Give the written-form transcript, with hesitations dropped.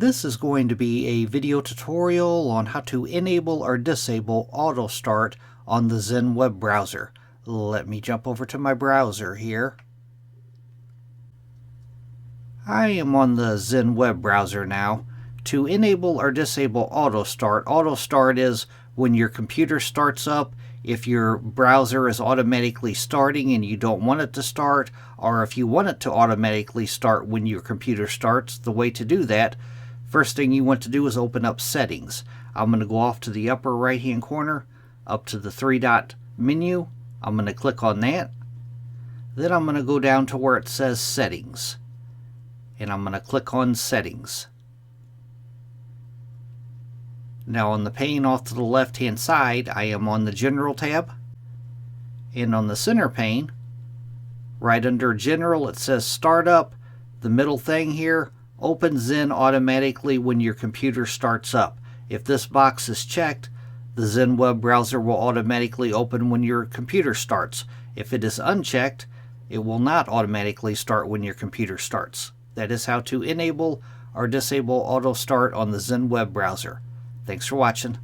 This is going to be a video tutorial on how to enable or disable Autostart on the Zen Web Browser. Let me jump over to my browser here. I am on the Zen Web Browser now. To enable or disable Autostart is when your computer starts up, if your browser is automatically starting and you don't want it to start, or if you want it to automatically start when your computer starts. The way to do that, first thing you want to do is open up Settings. I'm going to go off to the upper right hand corner, up to the three-dot menu. I'm going to click on that. Then I'm going to go down to where it says Settings. And I'm going to click on Settings. Now on the pane off to the left hand side, I am on the General tab. And on the center pane, right under General, it says Startup. The middle thing here, Open Zen automatically when your computer starts up. If this box is checked, the Zen Web Browser will automatically open when your computer starts. If it is unchecked, it will not automatically start when your computer starts. That is how to enable or disable Autostart on the Zen Web Browser. Thanks for watching.